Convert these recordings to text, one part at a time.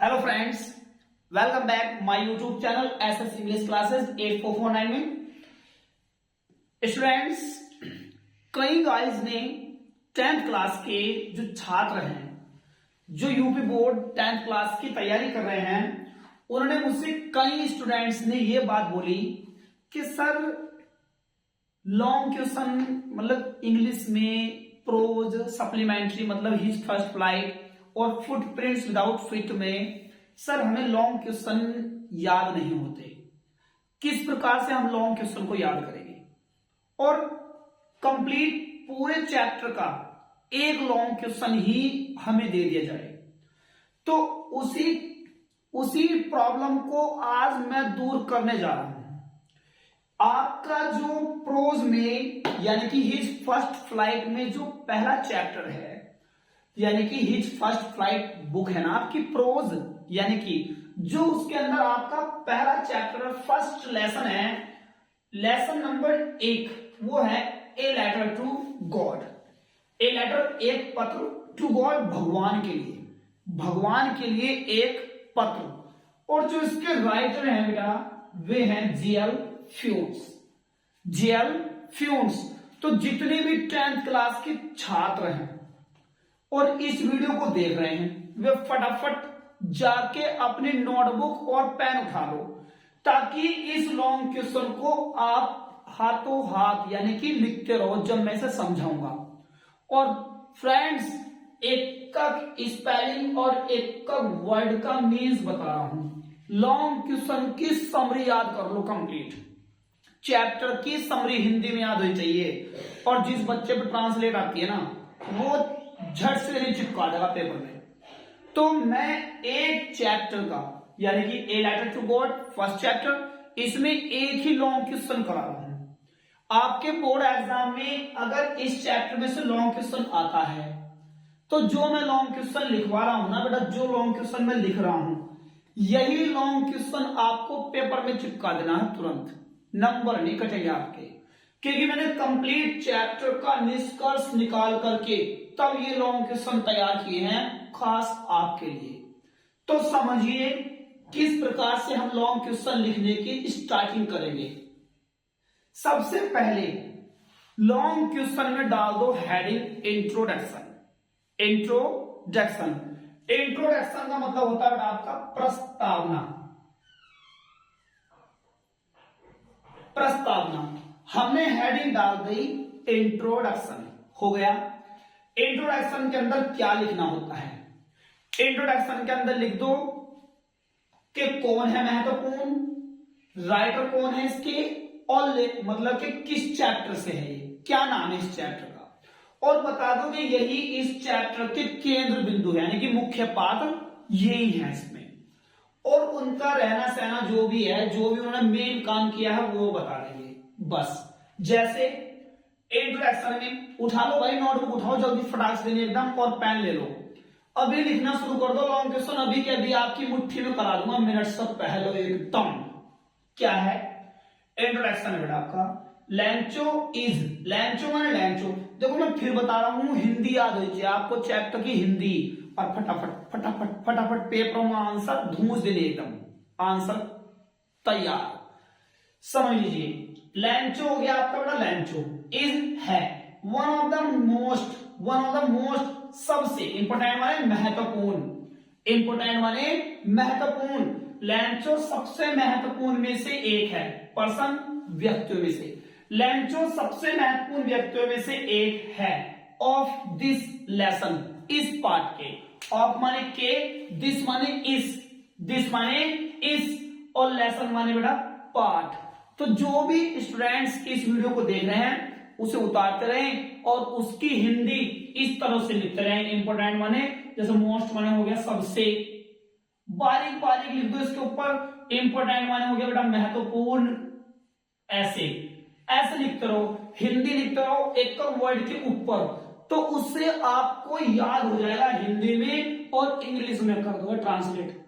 Hello friends, welcome back my YouTube channel SS English classes 8449 में। Students, कई guys ने 10th class के जो छात्र हैं, जो यूपी बोर्ड 10th क्लास की तैयारी कर रहे हैं, उन्होंने मुझसे कई स्टूडेंट्स ने ये बात बोली कि सर लॉन्ग क्वेश्चन मतलब इंग्लिश में प्रोज सप्लीमेंट्री मतलब हिज फर्स्ट फ्लाइट और फुटप्रिंट्स विदाउट फिट में सर हमें लॉन्ग क्वेश्चन याद नहीं होते। किस प्रकार से हम लॉन्ग क्वेश्चन को याद करेंगे और कंप्लीट पूरे चैप्टर का एक लॉन्ग क्वेश्चन ही हमें दे दिया जाए, तो उसी प्रॉब्लम को आज मैं दूर करने जा रहा हूं। आपका जो प्रोज में यानी कि हिज फर्स्ट फ्लाइट में जो पहला चैप्टर है, यानी कि हिज फर्स्ट फ्लाइट बुक है ना आपकी प्रोज, यानी कि जो उसके अंदर आपका पहला चैप्टर फर्स्ट लेसन है, लेसन नंबर 1, वो है a letter to God. A letter, एक पत्र, टू गॉड भगवान के लिए, भगवान के लिए एक पत्र। और जो इसके राइटर हैं बेटा वे हैं जीएल फ्यून्स। जीएल फ्यून्स। तो जितने भी 10th क्लास के छात्र हैं और इस वीडियो को देख रहे हैं, वे फटाफट जाके अपनी नोटबुक और पेन उठा लो, ताकि इस लॉन्ग क्वेश्चन को आप हाथों हाथ यानी कि लिखते रहो जब मैं इसे समझाऊंगा। और फ्रेंड्स, एक का स्पेलिंग और एक का वर्ड का मीन्स बता रहा हूं। लॉन्ग क्वेश्चन की समरी याद कर लो कंप्लीट, चैप्टर की समरी हिंदी में याद होनी चाहिए। और जिस बच्चे पे ट्रांसलेट आती है ना, वो झट से नहीं चिपका देगा पेपर में। तो मैं एक चैप्टर का यानी कि a letter to God first chapter, इसमें एक ही लॉन्ग क्वेश्चन करा रहा हूं। आपके बोर्ड एग्जाम में अगर इस चैप्टर में से लॉन्ग क्वेश्चन आता है, तो जो मैं लॉन्ग क्वेश्चन लिखवा रहा हूं ना बेटा, जो लॉन्ग क्वेश्चन मैं लिख रहा हूं, यही लॉन्ग क्वेश्चन आपको पेपर में चिपका देना है तुरंत, नंबर नहीं कटेंगे आपके, क्योंकि मैंने कंप्लीट चैप्टर का निष्कर्ष निकाल करके तब ये लॉन्ग क्वेश्चन तैयार किए हैं खास आपके लिए। तो समझिए किस प्रकार से हम लॉन्ग क्वेश्चन लिखने की स्टार्टिंग करेंगे। सबसे पहले लॉन्ग क्वेश्चन में डाल दो हेडिंग इंट्रोडक्शन। इंट्रोडक्शन, इंट्रोडक्शन का मतलब होता है आपका प्रस्तावना। प्रस्तावना हमने हेडिंग डाल दी इंट्रोडक्शन, हो गया। इंट्रोडक्शन के अंदर क्या लिखना होता है? इंट्रोडक्शन के अंदर लिख दो कि कौन है महत्वपूर्ण, राइटर कौन है इसके, और मतलब कि किस चैप्टर से है, ये क्या नाम है इस चैप्टर का, और बता दो कि यही इस चैप्टर के केंद्र बिंदु है, यानी कि मुख्य पात्र यही है इसमें, और उनका रहना सहना जो भी है, जो भी उन्होंने मेन काम किया है वो बता देंगे बस। जैसे इंट्रोडक्शन में उठा लो भाई, नोटबुक उठाओ जल्दी फटाक से एकदम, और पेन ले लो, अभी लिखना शुरू कर दो लॉन्ग क्वेश्चन, अभी के अभी आपकी मुट्ठी में करा दूंगा मिनट से पहले एकदम। क्या है इंट्रोडक्शन बेटा आपका? लैंचो इज, लैंचो माने लैंचो। देखो मैं फिर बता रहा हूं, हिंदी याद हो चाहिए आपको, चैप्टर की हिंदी, और फटाफट फटाफट फटाफट पेपर में आंसर धूस देने, एकदम आंसर तैयार। समझ लीजिए, लैंचो हो गया आपका बेटा, लैंचो इज है वन ऑफ द मोस्ट सबसे इंपोर्टेंट माने महत्वपूर्ण, इंपोर्टेंट माने महत्वपूर्ण, लैंचो सबसे महत्वपूर्ण में से एक है, पर्सन व्यक्तियों में से, लैंचो सबसे महत्वपूर्ण व्यक्तियों में से एक है ऑफ दिस लेसन, इस पार्ट के, ऑफ माने के, दिस माने इस, और लेसन माने बेटा पार्ट। तो जो भी स्टूडेंट्स इस वीडियो को देख रहे हैं उसे उतारते रहें और उसकी हिंदी इस तरह से लिखते रहें। इंपोर्टेंट माने जैसे मोस्ट माने हो गया सबसे, बारीक बारीक लिख दो इसके ऊपर। इंपोर्टेंट माने हो गया बेटा महत्वपूर्ण, ऐसे ऐसे लिखते रहो, हिंदी लिखते रहो एक वर्ड के ऊपर, तो उससे आपको याद हो जाएगा हिंदी में, और इंग्लिश में कर दो ट्रांसलेट।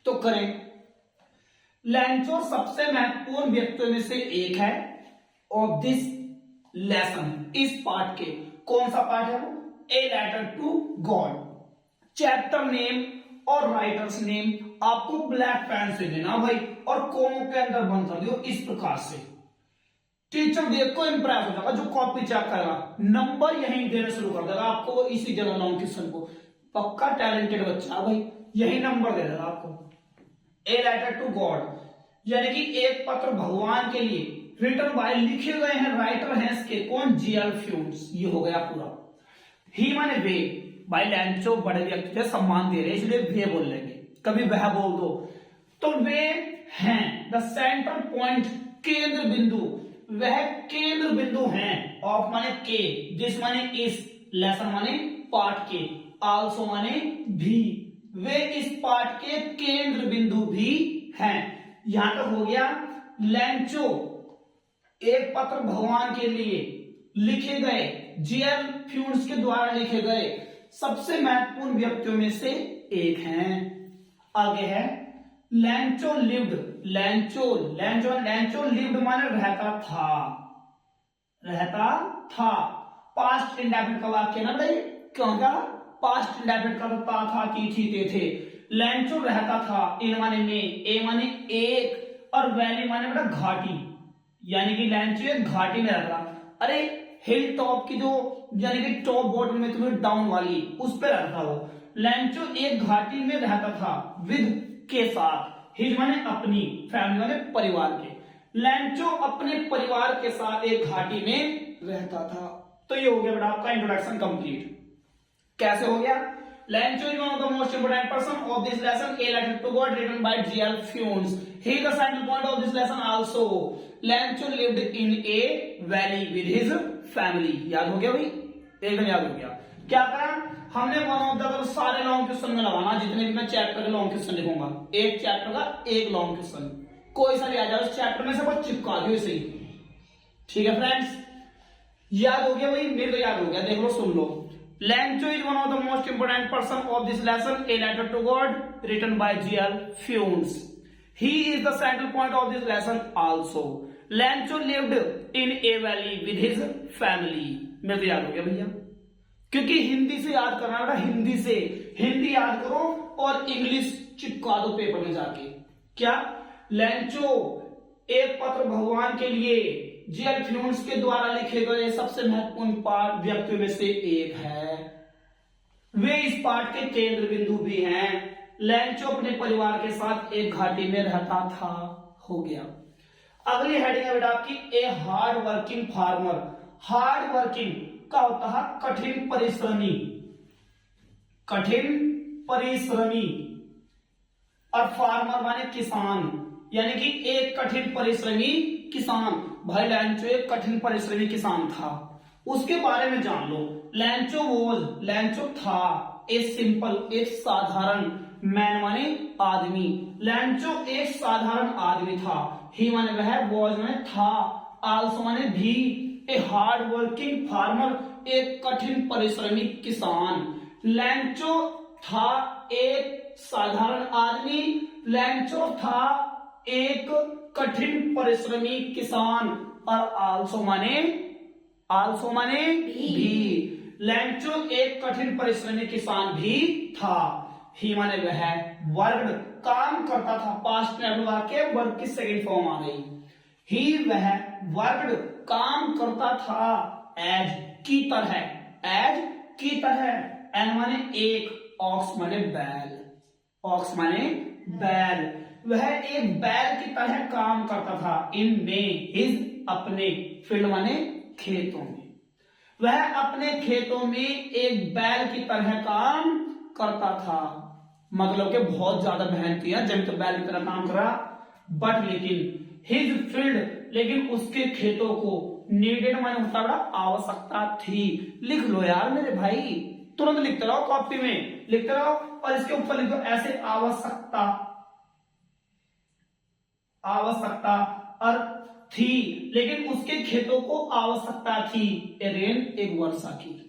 तो करें, लैंचो सबसे महत्वपूर्ण व्यक्तियों में से एक है ऑफ दिस लेसन, इस पार्ट के। कौन सा पार्ट है वो? A letter to God. Chapter name और राइटर्स नेम आपको ब्लैक पेन से देना भाई, और कोमों के अंदर बंद कर दियो इस प्रकार से। टीचर देखो इंप्रेस हो जाएगा, जो कॉपी चेक करेगा नंबर यहीं देने शुरू कर देगा आपको, वो इसी जगह लॉन्ग क्वेश्चन को। पक्का टैलेंटेड बच्चा भाई, यही नंबर दे देगा आपको। ए लेटर टू गॉड यानी कि एक पत्र भगवान के लिए, रिटन बाय लिखे गए हैं, राइटर हैं इसके कौन, जीएल फ्यून्स। ये हो गया पूरा। ही माने वे, भाई लैंचो बड़े व्यक्ति थे, सम्मान दे रहे इसलिए वे बोल लेंगे, कभी वह बोल दो। तो वे हैं द सेंट्रल पॉइंट, केंद्र बिंदु, वह केंद्र बिंदु हैं। ऑफ माने के, दिस माने इस, लेसन माने पाठ के, आल्सो माने भी, वे इस पाठ के केंद्र बिंदु भी हैं। यहां तक हो गया। लैंचो एक पत्र भगवान के लिए लिखे गए, जीएल फ्यून्स के द्वारा लिखे गए सबसे महत्वपूर्ण व्यक्तियों में से एक हैं। आगे है लैंचो लिव्ड, लैंचो लिव्ड माने रहता था। पास्ट इंडेफिनिट का वाक्य ना भाई, क्यों क्या पास्ट इंडेफिनिट का था थी थे। लैंचो रहता था, इन माने में, ए माने एक, और वैली माने बेटा घाटी, यानी कि लैंचो एक घाटी में रहता। अरे हिल टॉप की जो, यानी कि टॉप बॉटम में तुम्हें डाउन वाली, उस पर रहता वो। लैंचो एक घाटी में रहता था, विद के साथ, हिज माने अपनी, फैमिली माने परिवार के। लैंचो अपने परिवार के साथ एक घाटी में रहता था। तो ये हो गया बेटा आपका इंट्रोडक्शन कंप्लीट। कैसे हो गया? Lencho is one of the most important person of this lesson, a letter to God written by G L Fuentes. He is the central point of this lesson also. Lencho lived in a valley with his family. याद हो गया भाई? एकदम याद हो गया। क्या करा हमने? वन ऑफ द सारे लॉन्ग क्वेश्चन में लगाना, जितने भी मैं चैप्टर के लॉन्ग क्वेश्चन लिखूंगा, एक चैप्टर का एक लॉन्ग क्वेश्चन, कोई सा भी आ जाए उस चैप्टर में से बस चिपका दियो इसे। ठीक है फ्रेंड्स, याद हो गया भाई? मेरे को याद हो गया, देख लो सुन लो। Lencho is one of the most important person of this lesson, a letter to God written by G L Fuentes. He is the central point of this lesson also. Lencho lived in a valley with his family. मेरे को याद हो गया भैया, क्योंकि हिंदी से याद करना बेटा, हिंदी से, हिंदी याद करो और इंग्लिश चिपका दो पेपर में जाके। क्या? लैंचो एक पत्र भगवान के लिए, जीएल फ्यून्स के द्वारा लिखे गए सबसे महत्वपूर्ण पाठ व्यक्तियों में से एक है। वे इस पाठ के केंद्र बिंदु भी हैं। लैंचो अपने परिवार के साथ एक घाटी में रहता था। हो गया। अगली हेडिंग है बेटा आपकी, a hard working farmer. Hard working का होता है कठिन परिश्रमी, कठिन परिश्रमी, और फार्मर माने किसान, यानी कि एक कठिन परिश्रमी किसान। भाई लैंचो एक कठिन परिश्रमी किसान था, उसके बारे में जान लो। लैंचो वॉज, लैंचो था, ए सिंपल, एक साधारण, मैन माने आदमी, लैंचो एक साधारण आदमी था। ही माने वह, वॉज माने था, आल्सो माने भी, ए हार्ड वर्किंग फार्मर, एक कठिन परिश्रमी किसान। लैंचो था एक साधारण आदमी, लैंचो था एक कठिन परिश्रमी किसान, और आल्सो माने, आल्सो माने भी। लैंचो एक कठिन परिश्रमी किसान भी था। ही माने वह, वर्क काम करता था, पास्ट में वाक्य वर्क की सेकंड फॉर्म आ गई। ही वह वर्क काम करता था, एज की तरह, एज की तरह, एन माने एक, ऑक्स माने बैल, ऑक्स माने बैल, वह एक बैल की तरह काम करता था। इन में, हिज अपने, फील्ड माने खेतों में, वह अपने खेतों में एक बैल की तरह काम करता था। मतलब कि बहुत ज्यादा मेहनती है, जब तो बैल की तरह काम करा। बट लेकिन हिज फील्ड, लेकिन उसके खेतों को, नीडेड माने होता बड़ा आवश्यकता थी। लिख लो यार मेरे भाई, तुरंत लिखते रहो, कॉपी में लिखते रहो, और इसके ऊपर लिख दो ऐसे, आवश्यकता, आवश्यकता और थी, लेकिन उसके खेतों को आवश्यकता थी, ए रेन, एक वर्षा की,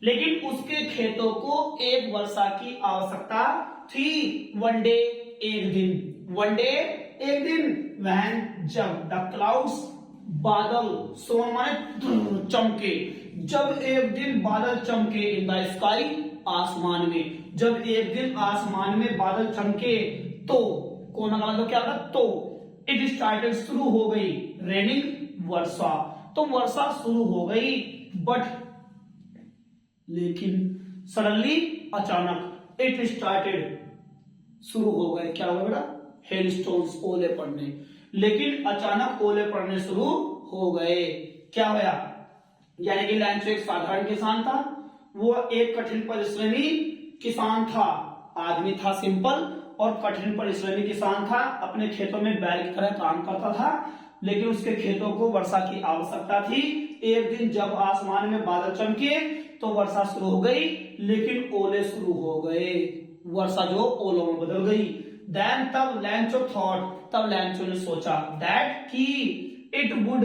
लेकिन उसके खेतों को एक वर्षा की आवश्यकता थी। वन डे, एक दिन, वन डे एक दिन, वहन जब, द क्लाउड्स बादल, सोन माने चमके, जब एक दिन बादल चमके इन द स्काई, आसमान में, जब एक दिन आसमान में बादल चमके तो कोना का मतलब क्या होगा, तो इट स्टार्टेड शुरू हो गई, रेनिंग वर्षा, तो वर्षा शुरू हो गई, बट लेकिन सडनली अचानक इट स्टार्टेड शुरू हो गए, क्या हुआ बेटा, हेलस्टोन्स, ओले पड़ने, लेकिन अचानक ओले पड़ने शुरू हो गए। क्या होया, यानी कि लैंचो एक साधारण किसान था, वो एक कठिन परिश्रमी किसान था, आदमी था सिंपल और कठिन परिश्रमी किसान था, अपने खेतों में बैल की तरह काम करता था, लेकिन उसके खेतों को वर्षा की आवश्यकता थी। एक दिन जब आसमान में बादल चमके तो वर्षा शुरू हो गई, लेकिन ओले शुरू हो गए, वर्षा जो ओलों में बदल गई। देन तब लैंचो थॉट, तब लैंचो ने सोचा दैट कि इट वुड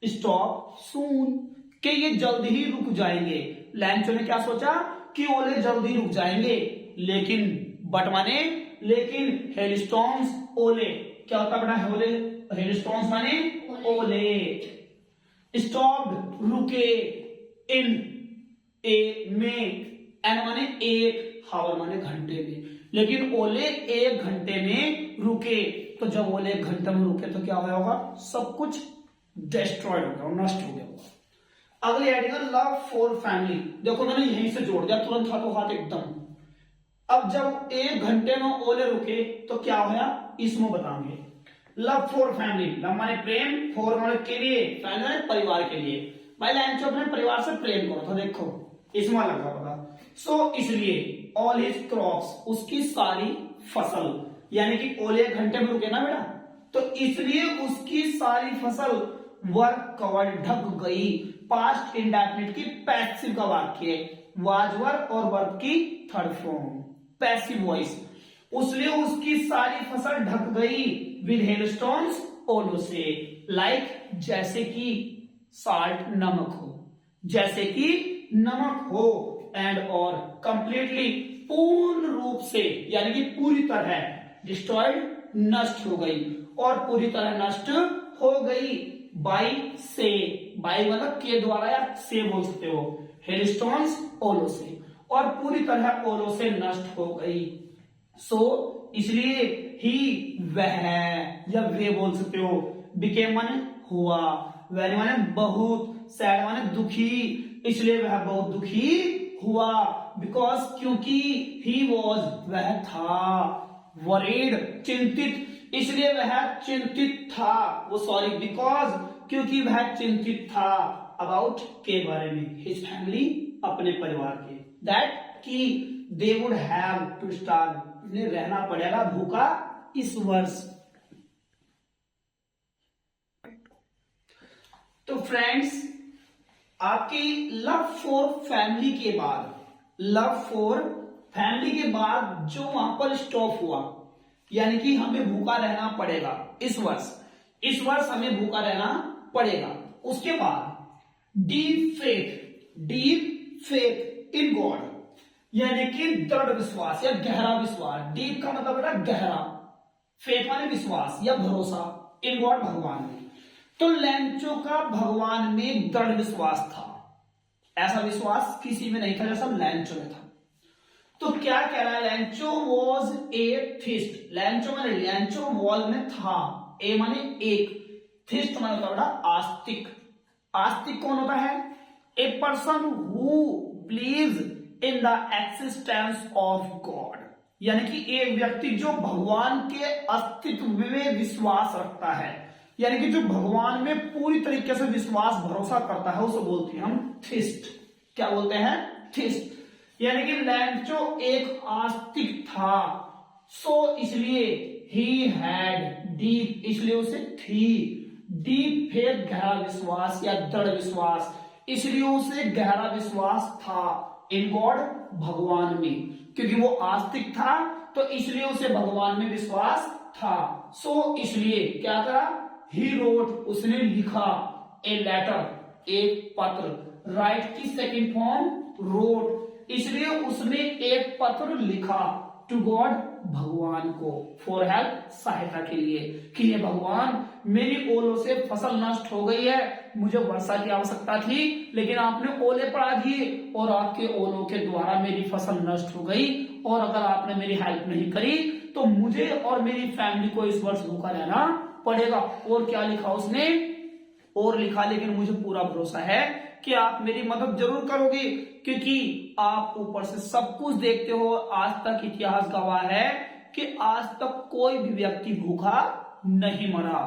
स्टॉप सून, कि ये जल्द ही रुक जाएंगे। लैंचो ने क्या सोचा कि ओले जल्द ही रुक जाएंगे, लेकिन बट माने लेकिन हेलस्टॉर्म्स, ओले क्या होता है ओले, हेलस्टॉर्म्स माने ओले, स्टॉप्ड रुके, इन ए में, एन माने एक, हावर माने घंटे में, लेकिन ओले एक घंटे में रुके, तो जब ओले एक घंटे में रुके तो क्या होगा, सब कुछ डिस्ट्रॉयड हो गया, नष्ट हो गया। अगले हेडिंग है लव फॉर फैमिली, देखो मैंने यहीं से जोड़ दिया तुरंत, हाथों हाथ एकदम। अब जब एक घंटे में ओले रुके तो क्या होया, इसमें बताएंगे। लव फॉर फैमिली, लव माने प्रेम, फॉर माने के लिए, फैमिली माने परिवार के लिए। भाई लैंचो अपने परिवार से प्रेम करो, तो देखो इसमें लगा पता। सो इसलिए ऑल हिज क्रॉप्स, उसकी सारी फसल, यानी कि ओले एक घंटे में रुके ना बेटा, तो इसलिए उसकी सारी फसल वर्क कवर्ड, ढक गई। पास्ट इंडेफिनिट की पैसिव का वाक्य, वाज वर्क और वर्क की थर्ड फॉर्म, पैसिव वॉइस, इसलिए उसकी सारी फसल ढक गई विद हेलस्टोन्स, ओलों से, लाइक जैसे कि साल्ट, नमक हो, जैसे कि नमक हो, एंड और कंप्लीटली, पूर्ण रूप से, यानी कि पूरी तरह, डिस्ट्रॉयड नष्ट हो गई, और पूरी तरह नष्ट हो गई बाई से, बाई मतलब के द्वारा या से बोल सकते हो, हेलस्टोन्स ओलों से, और पूरी तरह ओलों से नष्ट हो गई। सो इसलिए ही वह, या वे बोल सकते हो, बिकेम माने हुआ, वेरी माने बहुत, सैड माने दुखी, इसलिए वह बहुत दुखी हुआ, बिकॉज क्योंकि ही वॉज वह था, वरीड चिंतित, इसलिए वह चिंतित था, वो सॉरी बिकॉज क्योंकि वह चिंतित था, अबाउट के बारे में, हिज फैमिली अपने परिवार के, दैट कि they would have to starve, इन्हें रहना पड़ेगा भूखा इस वर्ष। तो फ्रेंड्स आपकी लव फॉर फैमिली के बाद, लव फॉर फैमिली के बाद जो वहां पर स्टॉप हुआ, यानी कि हमें भूखा रहना पड़ेगा इस वर्ष, इस वर्ष हमें भूखा रहना पड़ेगा। उसके बाद deep faith, deep faith in God, यानी कि दृढ़ विश्वास या गहरा विश्वास, डीप का मतलब बेटा गहरा, फेथ माने विश्वास या भरोसा, इन गॉड भगवान में, तो लैंचो का भगवान में दृढ़ विश्वास था, ऐसा विश्वास किसी में नहीं था जैसा लैंचो में था। तो क्या कह रहा है, लैंचो वॉज ए थिस्ट, लैंचो माने लैंचो वॉज में था, ए माने एक, थिस्ट माने होता है आस्तिक, आस्तिक कौन होता है, a person who believes in the existence of God, यानी कि एक व्यक्ति जो भगवान के अस्तित्व में विश्वास रखता है, यानी कि जो भगवान में पूरी तरीके से विश्वास भरोसा करता है, उसे बोलते हैं हम थिस्ट। क्या बोलते हैं, थिस्ट, यानी कि लैंचो एक आस्तिक था, सो इसलिए ही हैड डीप, इसलिए उसे थी डीप फेथ, गहरा विश्वास या दृढ़ विश्वास, इसलिए उसे गहरा विश्वास था इन गॉड, भगवान में, क्योंकि वो आस्तिक था तो इसलिए उसे भगवान में विश्वास था। सो इसलिए क्या करा, ही रोट, उसने लिखा, ए लेटर, एक पत्र, राइट की सेकंड फॉर्म रोट, इसलिए उसने एक पत्र लिखा टू गॉड, भगवान को, फॉर हेल्प, सहायता के लिए, कि ये भगवान मेरी ओलों से फसल नष्ट हो गई है, मुझे वर्षा की आवश्यकता थी, लेकिन आपने ओले पड़ा दिए और आपके ओलों के द्वारा मेरी फसल नष्ट हो गई, और अगर आपने मेरी हेल्प नहीं करी तो मुझे और मेरी फैमिली को इस वर्ष भूखा रहना पड़ेगा। और क्या लिखा उसने, और लिखा, लेकिन मुझे पूरा भरोसा है कि आप मेरी मदद जरूर करोगे, क्योंकि आप ऊपर से सब कुछ देखते हो। आज तक इतिहास गवाह है कि आज तक कोई भी व्यक्ति भूखा नहीं मरा।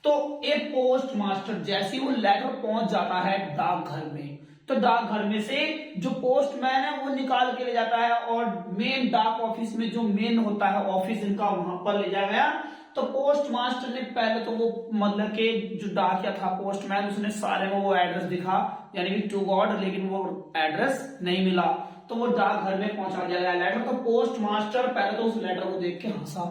तो एक पोस्ट मास्टर जैसे वो लेटर पहुंच जाता है डाकघर में, तो डाकघर में से जो पोस्टमैन है वो निकाल के ले जाता है, और मेन डाक ऑफिस में जो मेन होता है ऑफिस इनका, वहां पर ले जाया गया। तो पोस्ट मास्टर ने पहले तो वो मतलब के जो डाकिया था पोस्टमैन, उसने सारे में वो एड्रेस दिखा, यानी कि टू गॉड, लेकिन वो एड्रेस नहीं मिला। तो वो डाकघर में पहुंचा दिया गया लेटर। तो पोस्ट मास्टर पहले तो उस लेटर को देख के हंसा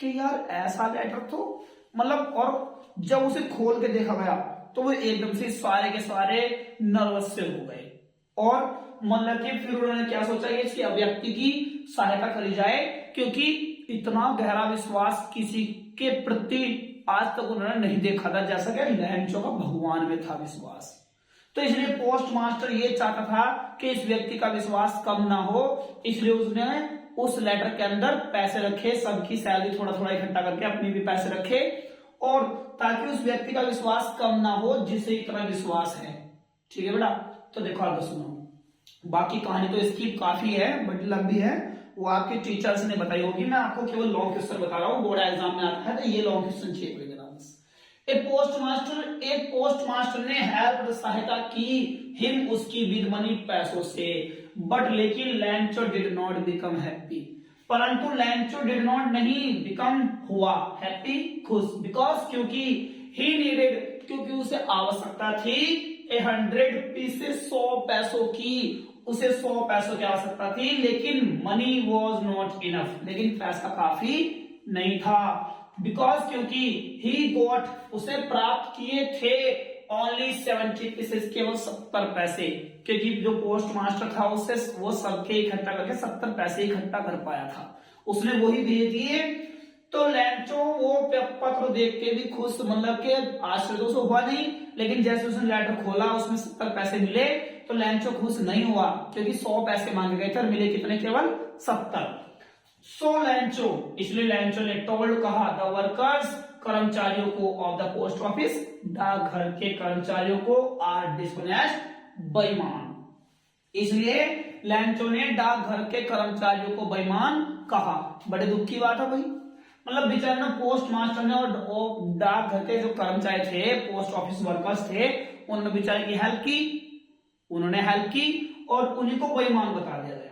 कि यार ऐसा लेटर तो मतलब, और जब उसे खोल के देखा गया तो वो एकदम से सारे के सारे नर्वस से हो गए, और मतलब कि फिर उन्होंने क्या सोचा कि इसकी व्यक्ति की सहायता करी जाए, क्योंकि इतना गहरा विश्वास किसी के प्रति आज तक उन्होंने नहीं देखा था, जैसा कि लैंचो का भगवान में था विश्वास। तो इसलिए पोस्ट मास्टर ये चाहता था कि इस व्यक्ति का विश्वास कम ना हो, इसलिए उसने उस लेटर के अंदर पैसे रखे, सबकी सैलरी थोड़ा थोड़ा इकट्ठा करके अपनी भी पैसे रखे, और ताकि उस व्यक्ति का विश्वास कम ना हो जिसे इतना विश्वास है। ठीक है बेटा, तो देखो आगे सुनो, बाकी कहानी तो इसकी काफी है, बड़ी लंबी है, वो आपके टीचर्स ने बताई होगी, मैं आपको केवल लॉन्ग क्वेश्चन बता रहा हूँ, बोर्ड एग्जाम में आता है तो ये लॉन्ग क्वेश्चन चेक करेगा बस। एक पोस्ट मास्टर ने हेल्प सहायता की हिम उसकी विद मनी पैसों से, बट लेकिन लैंचो डिड नॉट बिकम हैप्पी, परंतु लैंचो डिड नॉट नहीं बिकम हुआ हैप्पी खुश, बिकॉज क्योंकि ही नीडेड क्योंकि उसे आवश्यकता थी 100 पीसेस 100 पैसों की, उसे 100 पैसों की आवश्यकता थी, लेकिन मनी वॉज नॉट इनफ, लेकिन पैसा काफी नहीं था, बिकॉज क्योंकि ही गॉट उसे प्राप्त किए थे ओनली 70 पीसेस, केवल 70 पैसे, क्योंकि जो पोस्ट मास्टर था उससे वो सबके इकट्ठा करके 70 पैसे इकट्ठा कर पाया था, उसने वही भेज दिए। तो लैंचो वो पत्र देख के भी खुश, मतलब के आश्चर्य तो हुआ नहीं, लेकिन जैसे उसने लेटर खोला उसमें 70 पैसे मिले तो लैंचो खुश नहीं हुआ, क्योंकि 100 पैसे मांगे गए थे और मिले कितने, केवल 70। सो लैंचो, इसलिए लैंचो ने टोल्ड कहा द वर्कर्स कर्मचारियों को ऑफ द पोस्ट ऑफिस, डाकघर के कर्मचारियों को आर डिसऑनेस्ट बेईमान, इसलिए लैंचो ने डाकघर के कर्मचारियों को बेईमान कहा। बड़े दुख की बात है भाई, मतलब बेचारे पोस्ट मास्टर ने और डाकघर के जो कर्मचारी थे, पोस्ट ऑफिस वर्कर्स थे, उन्होंने बेचारे की हेल्प की, उन्होंने हेल्प की और उन्हीं को बेईमान बता दिया गया।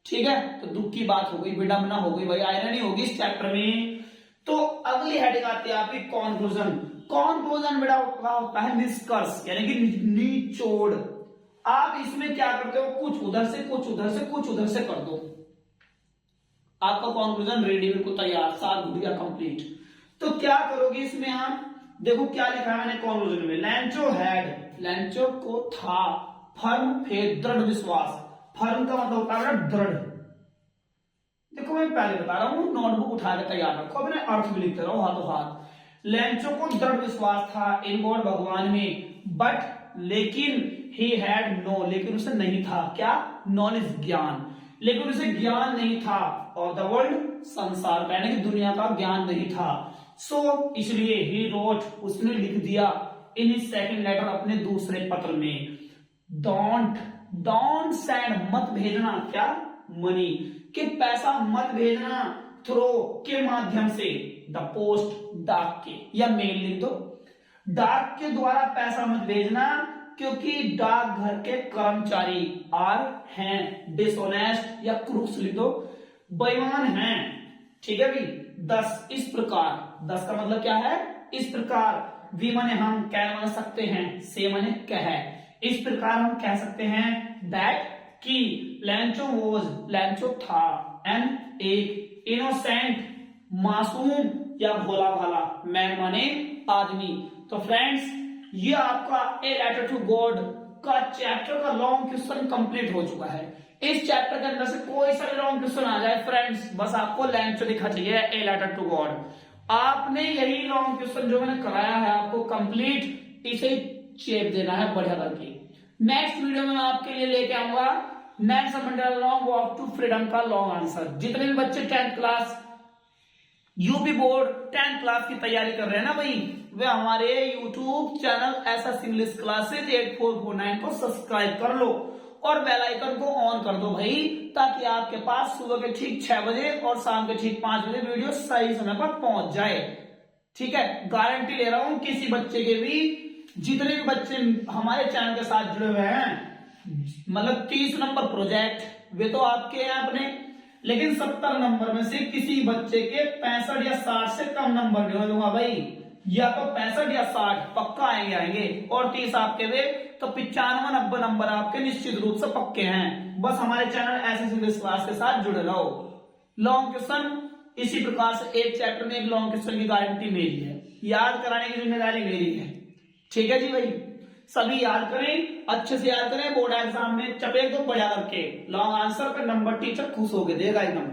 ठीक है, तो दुख की बात हो गई, विडंबना हो गई भाई, आयरनी होगी इस चैप्टर में। तो अगली हेडिंग आती है आपकी कंक्लूजन। कंक्लूजन बेटा क्या होता है, निष्कर्ष, यानी कि निचोड़। आप इसमें क्या करते हो, कुछ उधर से कुछ उधर से कुछ उधर से कर दो, आपका कंक्लूजन रेडी, बिल्कुल तैयार, 7 गुड़िया कंप्लीट। तो क्या करोगे इसमें आप, देखो क्या लिखा है मैंने कंक्लूजन में, लैंचो हैड, लैंचो को था, फर्म फेथ दृढ़ विश्वास, फर्म का मतलब होता है दृढ़। देखो मैं पहले बता रहा हूं, नोटबुक उठा के तैयार रखो, अपने अर्थ भी लिखते रहो हाथों हाथ। लैंचो को दृढ़ विश्वास था इन गॉड, भगवान में, बट लेकिन ही हैड नो, लेकिन उसे नहीं था क्या, नॉलेज ज्ञान, लेकिन उसे ज्ञान नहीं था, और द वर्ल्ड संसार, यानी कि दुनिया का ज्ञान नहीं था। सो इसलिए ही रोट, उसने लिख दिया इन हिज सेकंड लेटर, अपने दूसरे पत्र में, डोंट सेंड, मत भेजना क्या, मनी, कि पैसा मत भेजना, थ्रो के माध्यम से, द पोस्ट, डाक के, या मेल लिख दो, डाक के द्वारा पैसा मत भेजना, क्योंकि डाकघर के कर्मचारी आर हैं डिसऑनेस्ट, या क्रूक्स लिख दो, बेईमान हैं। ठीक है भाई, 10 इस प्रकार, 10 का मतलब क्या है, इस प्रकार, वी माने हम, कैन माने सकते हैं, से माने कह, इस प्रकार हम कह सकते हैं दैट कि लैंचो वॉज, लैंचो था, एन एक इनोसेंट, मासूम या भोला भाला, मैन माने आदमी। तो फ्रेंड्स ये आपका ए लेटर टू गॉड का चैप्टर का लॉन्ग क्वेश्चन कंप्लीट हो चुका है। इस चैप्टर के अंदर से कोई सा लॉन्ग क्वेश्चन आ जाए फ्रेंड्स, बस आपको लैंचो दिखा चाहिए, ए लेटर टू गॉड। आपने यही लॉन्ग क्वेश्चन जो मैंने कराया है आपको कंप्लीट, इसे चेप देना है बढ़िया करके। नेक्स्ट वीडियो में मैं आपके लिए लेके आऊंगा Nelson Mandela Long Walk to Freedom का लॉन्ग आंसर। जितने भी बच्चे 10th class UP board 10th class की तैयारी कर रहे हैं ना भाई, वे हमारे YouTube channel SS English classes 8449 को सब्सक्राइब कर लो और बेल आइकन को ऑन कर दो भाई, ताकि आपके पास सुबह के ठीक 6 बजे और शाम के ठीक 5 बजे वीडियो सही समय पर पहुंच जाए। ठीक है, गारंटी ले रहा हूं किसी बच्चे के भी, जितने भी बच्चे हमारे चैनल के साथ जुड़े हुए हैं, मतलब 30 नंबर प्रोजेक्ट वे तो आपके हैं अपने, लेकिन 70 नंबर में से किसी बच्चे के 65 या 60 से कम नंबर नहीं दूंगा भाई, या तो 65 या 60 पक्का आएंगे और 30 आपके वे, तो 95-90 नंबर आपके निश्चित रूप से पक्के हैं। बस हमारे चैनल एसएस इंग्लिश क्लास के साथ जुड़े रहो। लॉन्ग क्वेश्चन इसी प्रकार से एक चैप्टर में एक लॉन्ग क्वेश्चन की गारंटी मेरी है, याद कराने की जिम्मेदारी मेरी है। ठीक है जी भाई, सभी याद करें, अच्छे से याद करें, बोर्ड एग्जाम में चपेट दो बढ़िया करके लॉन्ग आंसर का नंबर टीचर खुश होके देगा एकदम।